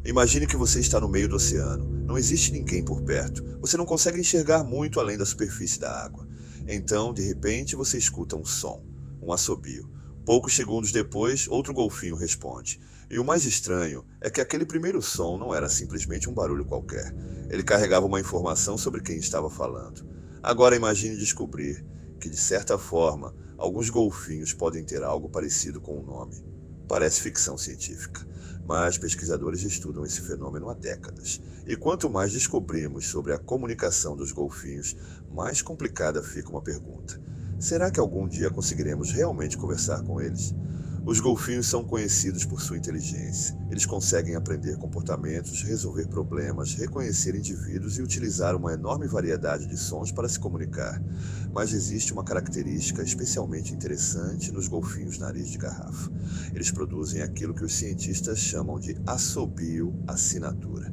Imagine que você está no meio do oceano. Não existe ninguém por perto. Você não consegue enxergar muito além da superfície da água. Então, de repente, você escuta um som, um assobio. Poucos segundos depois, outro golfinho responde. E o mais estranho é que aquele primeiro som não era simplesmente um barulho qualquer. Ele carregava uma informação sobre quem estava falando. Agora imagine descobrir que, de certa forma, alguns golfinhos podem ter algo parecido com o nome. Parece ficção científica, mas pesquisadores estudam esse fenômeno há décadas. E quanto mais descobrimos sobre a comunicação dos golfinhos, mais complicada fica uma pergunta: será que algum dia conseguiremos realmente conversar com eles? Os golfinhos são conhecidos por sua inteligência. Eles conseguem aprender comportamentos, resolver problemas, reconhecer indivíduos e utilizar uma enorme variedade de sons para se comunicar. Mas existe uma característica especialmente interessante nos golfinhos nariz de garrafa. Eles produzem aquilo que os cientistas chamam de assobio assinatura.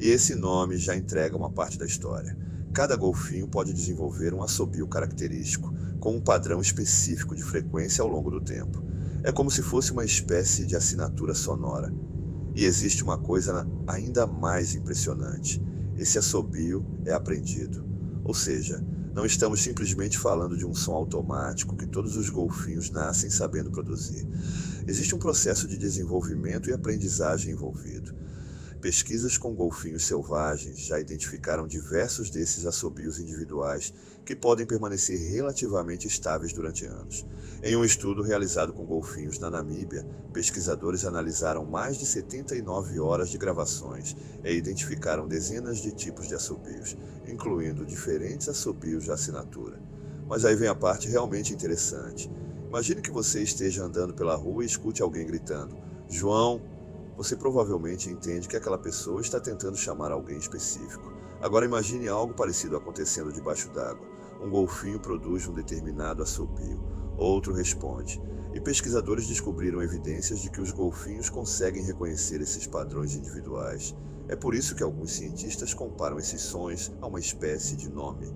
E esse nome já entrega uma parte da história. Cada golfinho pode desenvolver um assobio característico, com um padrão específico de frequência ao longo do tempo. É como se fosse uma espécie de assinatura sonora. E existe uma coisa ainda mais impressionante. Esse assobio é aprendido. Ou seja, não estamos simplesmente falando de um som automático que todos os golfinhos nascem sabendo produzir. Existe um processo de desenvolvimento e aprendizagem envolvido. Pesquisas com golfinhos selvagens já identificaram diversos desses assobios individuais que podem permanecer relativamente estáveis durante anos. Em um estudo realizado com golfinhos na Namíbia, pesquisadores analisaram mais de 79 horas de gravações e identificaram dezenas de tipos de assobios, incluindo diferentes assobios de assinatura. Mas aí vem a parte realmente interessante. Imagine que você esteja andando pela rua e escute alguém gritando: "João!" Você provavelmente entende que aquela pessoa está tentando chamar alguém específico. Agora imagine algo parecido acontecendo debaixo d'água. Um golfinho produz um determinado assobio, outro responde. E pesquisadores descobriram evidências de que os golfinhos conseguem reconhecer esses padrões individuais. É por isso que alguns cientistas comparam esses sons a uma espécie de nome.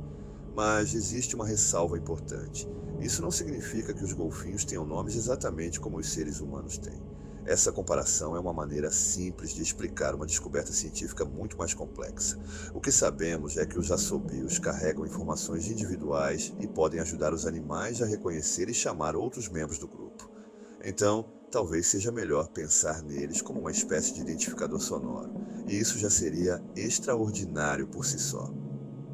Mas existe uma ressalva importante. Isso não significa que os golfinhos tenham nomes exatamente como os seres humanos têm. Essa comparação é uma maneira simples de explicar uma descoberta científica muito mais complexa. O que sabemos é que os assobios carregam informações individuais e podem ajudar os animais a reconhecer e chamar outros membros do grupo. Então, talvez seja melhor pensar neles como uma espécie de identificador sonoro, e isso já seria extraordinário por si só.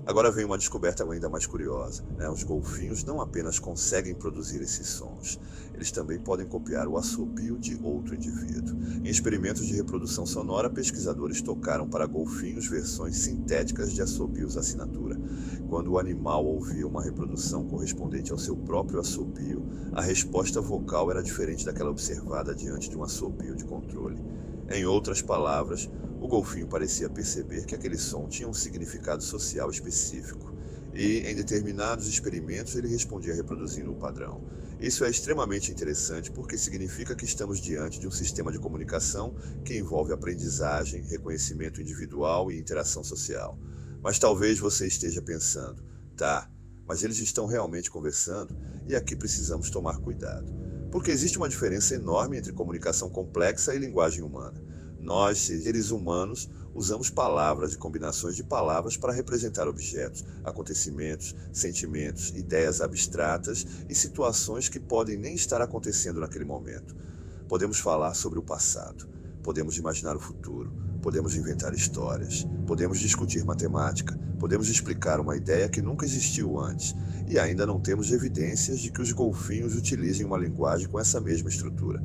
Agora vem uma descoberta ainda mais curiosa, né? Os golfinhos não apenas conseguem produzir esses sons, eles também podem copiar o assobio de outro indivíduo. Em experimentos de reprodução sonora, pesquisadores tocaram para golfinhos versões sintéticas de assobios assinatura. Quando o animal ouvia uma reprodução correspondente ao seu próprio assobio, a resposta vocal era diferente daquela observada diante de um assobio de controle. Em outras palavras, o golfinho parecia perceber que aquele som tinha um significado social específico, e em determinados experimentos ele respondia reproduzindo o padrão. Isso é extremamente interessante porque significa que estamos diante de um sistema de comunicação que envolve aprendizagem, reconhecimento individual e interação social. Mas talvez você esteja pensando: tá, mas eles estão realmente conversando? E aqui precisamos tomar cuidado, porque existe uma diferença enorme entre comunicação complexa e linguagem humana. Nós, seres humanos, usamos palavras e combinações de palavras para representar objetos, acontecimentos, sentimentos, ideias abstratas e situações que podem nem estar acontecendo naquele momento. Podemos falar sobre o passado, podemos imaginar o futuro, podemos inventar histórias, podemos discutir matemática, podemos explicar uma ideia que nunca existiu antes, e ainda não temos evidências de que os golfinhos utilizem uma linguagem com essa mesma estrutura.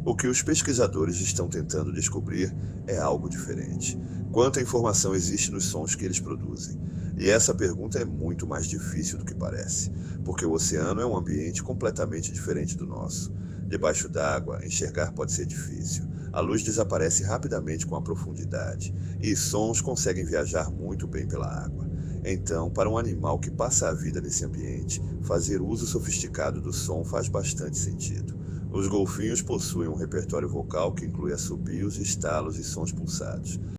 O que os pesquisadores estão tentando descobrir é algo diferente. Quanta informação existe nos sons que eles produzem? E essa pergunta é muito mais difícil do que parece, porque o oceano é um ambiente completamente diferente do nosso. Debaixo d'água, enxergar pode ser difícil. A luz desaparece rapidamente com a profundidade, e sons conseguem viajar muito bem pela água. Então, para um animal que passa a vida nesse ambiente, fazer uso sofisticado do som faz bastante sentido. Os golfinhos possuem um repertório vocal que inclui assobios, estalos e sons pulsados.